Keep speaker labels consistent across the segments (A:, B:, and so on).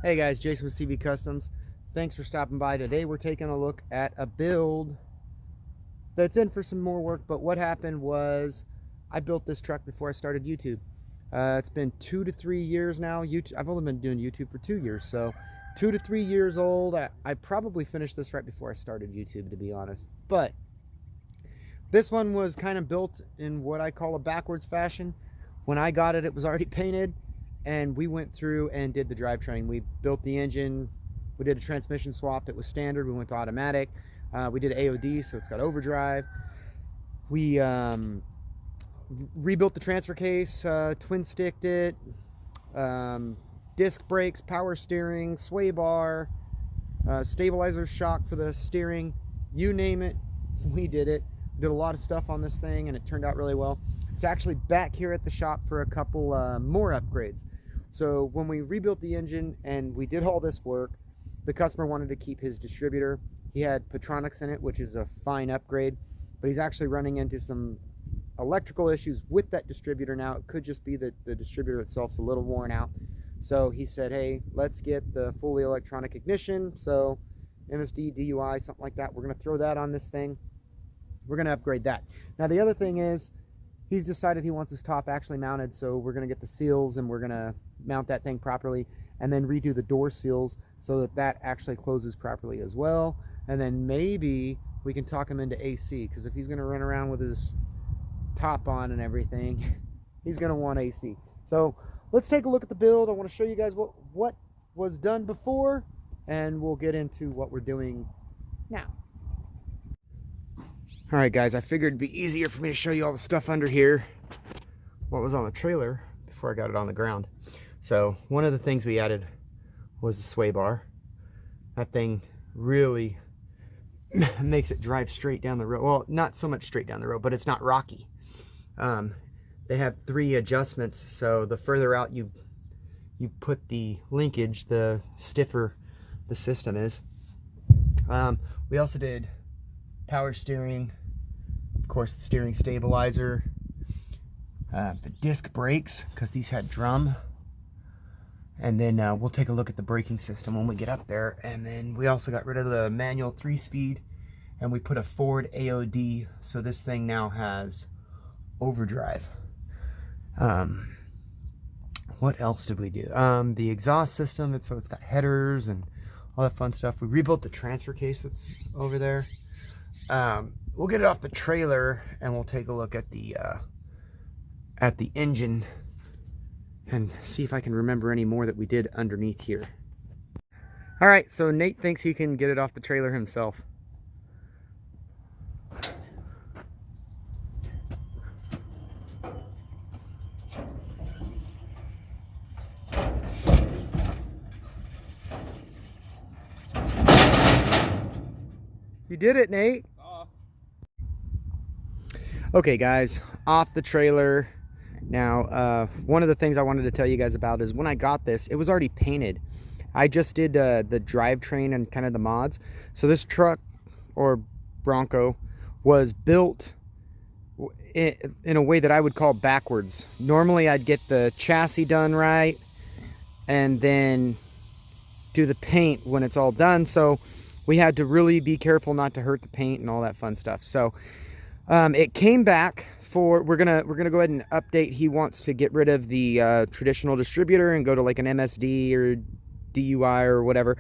A: Hey guys, Jason with CV Customs. Thanks for stopping by. Today we're taking a look at a build that's in for some more work, but what happened was I built this truck before I started YouTube. It's been 2 to 3 years now. I've only been doing YouTube for 2 years, so 2 to 3 years old. I probably finished this right before I started YouTube, to be honest. But this one was kind of built in what I call a backwards fashion. When I got it, it was already painted. And we went through and did the drivetrain. We built the engine, we did a transmission swap. It was standard, we went to automatic. We did AOD, so it's got overdrive. We rebuilt the transfer case, twin sticked it, disc brakes, power steering, sway bar, stabilizer shock for the steering, you name it, we did it. We did a lot of stuff on this thing and it turned out really well. It's actually back here at the shop for a couple more upgrades. So when we rebuilt the engine and we did all this work, the customer wanted to keep his distributor. He had Petronics in it, which is a fine upgrade, but he's actually running into some electrical issues with that distributor now. It could just be that the distributor itself's a little worn out. So he said, hey, let's get the fully electronic ignition. So MSD, DUI, something like that. We're going to throw that on this thing. We're going to upgrade that. Now the other thing is, he's decided he wants his top actually mounted, so we're going to get the seals and we're going to mount that thing properly and then redo the door seals so that that actually closes properly as well. And then maybe we can talk him into AC, because if he's going to run around with his top on and everything, he's going to want AC. So let's take a look at the build. I want to show you guys what was done before, and we'll get into what we're doing now. All right, guys, I figured it'd be easier for me to show you all the stuff under here, what was on the trailer before I got it on the ground. So one of the things we added was a sway bar. That thing really makes it drive straight down the road. Well, not so much straight down the road, but it's not rocky. They have 3 adjustments, so the further out you put the linkage, the stiffer the system is. We also did power steering, of course the steering stabilizer, the disc brakes, because these had drum, and then we'll take a look at the braking system when we get up there. And then we also got rid of the manual 3-speed and we put a Ford AOD, so this thing now has overdrive. What else did we do? The exhaust system, so it's got headers and all that fun stuff. We rebuilt the transfer case that's over there. We'll get it off the trailer and we'll take a look at the engine and see if I can remember any more that we did underneath here. All right, so Nate thinks he can get it off the trailer himself. You did it, Nate. Okay guys, off the trailer. Now, one of the things I wanted to tell you guys about is when I got this, it was already painted. I just did the drivetrain and kind of the mods. So this truck, or Bronco, was built in a way that I would call backwards. Normally I'd get the chassis done right and then do the paint when it's all done. So we had to really be careful not to hurt the paint and all that fun stuff. So it came back for, we're gonna go ahead and update. He wants to get rid of the traditional distributor and go to like an MSD or DUI or whatever.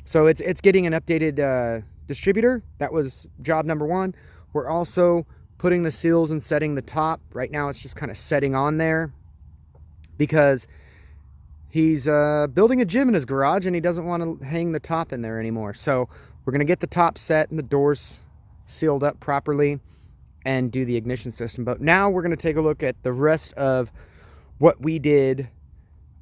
A: So it's getting an updated distributor. That was job number 1. We're also putting the seals and setting the top. Right now it's just kind of setting on there because he's building a gym in his garage and he doesn't want to hang the top in there anymore. So we're gonna get the top set and the doors sealed up properly and do the ignition system. But now we're going to take a look at the rest of what we did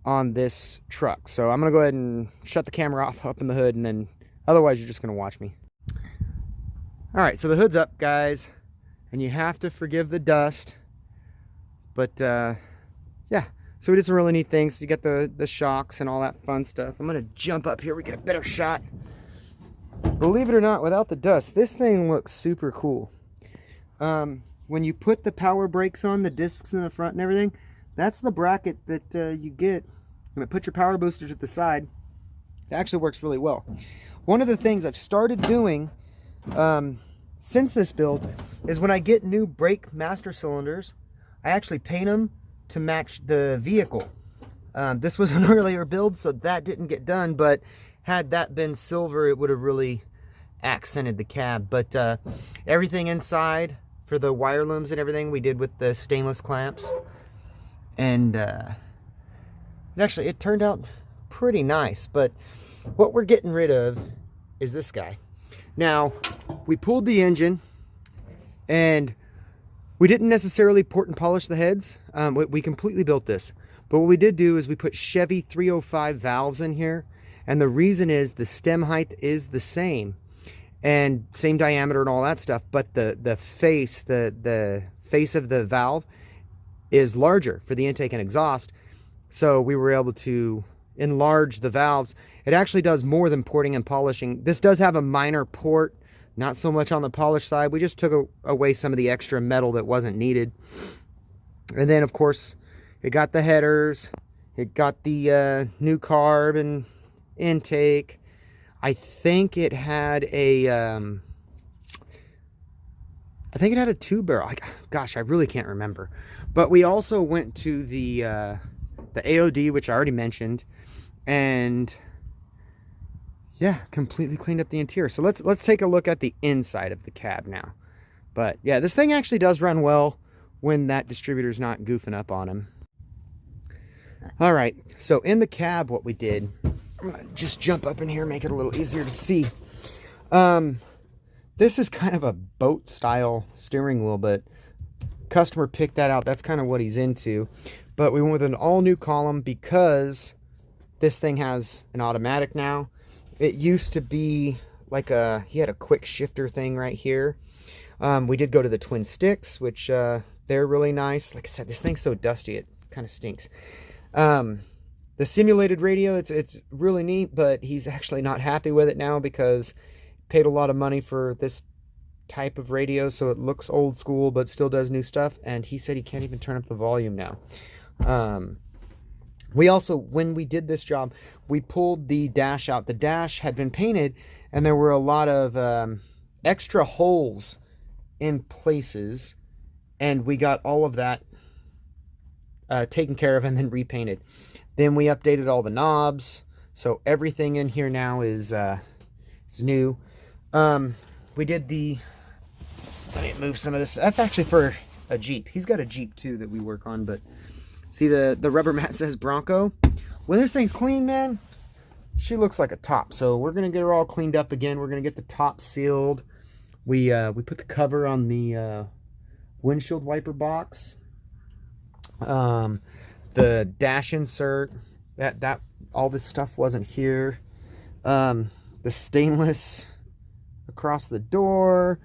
A: on this truck. So I'm going to go ahead and shut the camera off up in the hood, and then otherwise you're just going to watch me. All right, so the hood's up, guys, and you have to forgive the dust, but yeah, so we did some really neat things. You get the shocks and all that fun stuff. I'm going to jump up here, we get a better shot. Believe it or not, without the dust, this thing looks super cool. When you put the power brakes on, the discs in the front and everything, that's the bracket that you get. I'm going to put your power boosters at the side. It actually works really well. One of the things I've started doing since this build is when I get new brake master cylinders, I actually paint them to match the vehicle. This was an earlier build, so that didn't get done, but had that been silver, it would have really accented the cab. But everything inside for the wire looms and everything we did with the stainless clamps, and it turned out pretty nice. But what we're getting rid of is this guy. Now, we pulled the engine and we didn't necessarily port and polish the heads. We completely built this. But what we did do is we put Chevy 305 valves in here. And the reason is the stem height is the same and same diameter and all that stuff. But the face of the valve is larger for the intake and exhaust. So we were able to enlarge the valves. It actually does more than porting and polishing. This does have a minor port, not so much on the polish side. We just took away some of the extra metal that wasn't needed. And then, of course, it got the headers. It got the new carb and intake. I think it had a two barrel. Gosh, I really can't remember. But we also went to the AOD, which I already mentioned, and yeah, completely cleaned up the interior. So let's take a look at the inside of the cab now. But yeah, this thing actually does run well when that distributor's not goofing up on him. All right, so in the cab, what we did, I'm gonna just jump up in here, make it a little easier to see. This is kind of a boat style steering wheel, but customer picked that out. That's kind of what he's into. But we went with an all new column because this thing has an automatic now. It used to be like he had a quick shifter thing right here. We did go to the twin sticks, which they're really nice. Like I said, this thing's so dusty, it kind of stinks. The simulated radio, it's really neat, but he's actually not happy with it now because he paid a lot of money for this type of radio, so it looks old school but still does new stuff. And he said he can't even turn up the volume now. We also, when we did this job, we pulled the dash out. The dash had been painted and there were a lot of extra holes in places, and we got all of that taken care of and then repainted. Then we updated all the knobs, so everything in here now is new. We did let me move some of this. That's actually for a Jeep. He's got a Jeep too that we work on, but see the rubber mat says Bronco. When this thing's clean, man, she looks like a top. So we're gonna get her all cleaned up again. We're gonna get the top sealed. We put the cover on the windshield wiper box. The dash insert, that all this stuff wasn't here. The stainless across the door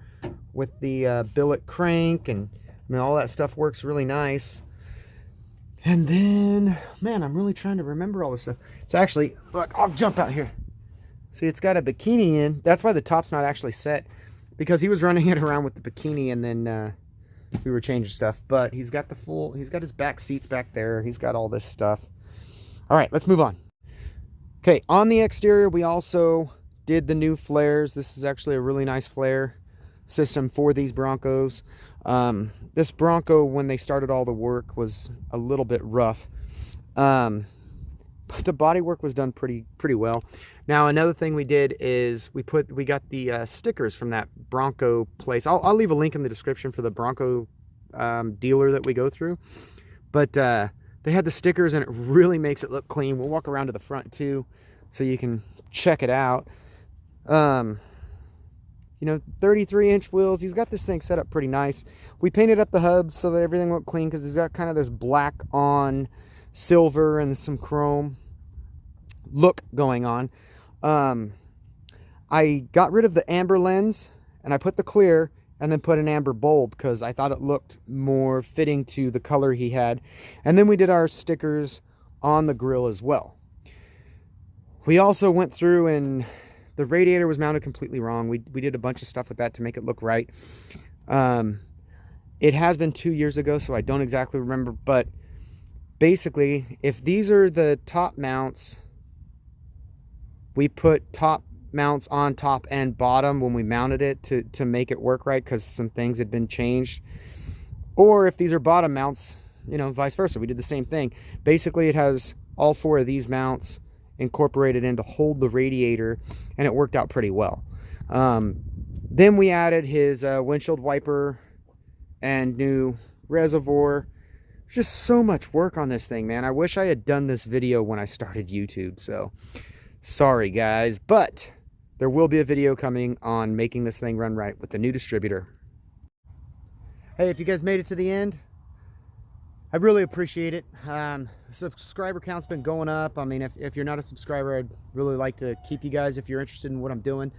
A: with the billet crank, and I mean, all that stuff works really nice. And then, man, I'm really trying to remember all this stuff. It's actually, look, I'll jump out here. See, it's got a bikini in. That's why the top's not actually set, because he was running it around with the bikini, and then we were changing stuff. But he's got he's got his back seats back there. He's got all this stuff. All right, let's move on. Okay, on the exterior, we also did the new flares. This is actually a really nice flare system for these Broncos. This Bronco, when they started all the work, was a little bit rough, but the body work was done pretty well. Now, another thing we did is we got the stickers from that Bronco place. I'll leave a link in the description for the Bronco dealer that we go through, but they had the stickers and it really makes it look clean. We'll walk around to the front too so you can check it out. You know, 33-inch wheels. He's got this thing set up pretty nice. We painted up the hubs so that everything looked clean, because he's got kind of this black on silver and some chrome look going on. I got rid of the amber lens and I put the clear and then put an amber bulb because I thought it looked more fitting to the color he had. And then we did our stickers on the grill as well. We also went through, and the radiator was mounted completely wrong. We did a bunch of stuff with that to make it look right. It has been 2 years ago, so I don't exactly remember, but basically, if these are the top mounts, we put top mounts on top and bottom when we mounted it to make it work right, because some things had been changed. Or if these are bottom mounts, you know, vice versa, we did the same thing. Basically, it has all 4 of these mounts incorporated in to hold the radiator, and it worked out pretty well. Then we added his windshield wiper and new reservoir. Just so much work on this thing, man. I wish I had done this video when I started YouTube, so sorry guys, but there will be a video coming on making this thing run right with the new distributor. Hey, if you guys made it to the end, I really appreciate it. Subscriber count's been going up. I mean, if you're not a subscriber, I'd really like to keep you guys if you're interested in what I'm doing.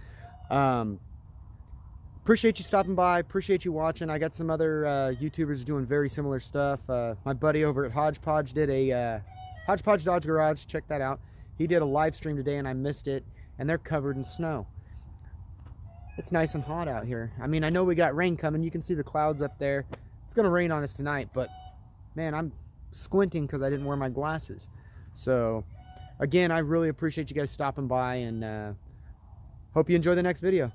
A: Appreciate you stopping by. Appreciate you watching. I got some other YouTubers doing very similar stuff. My buddy over at Hodgepodge did a Hodgepodge Dodge Garage. Check that out. He did a live stream today and I missed it, and they're covered in snow. It's nice and hot out here. I mean, I know we got rain coming. You can see the clouds up there. It's gonna rain on us tonight, but man, I'm squinting because I didn't wear my glasses. So again, I really appreciate you guys stopping by, and hope you enjoy the next video.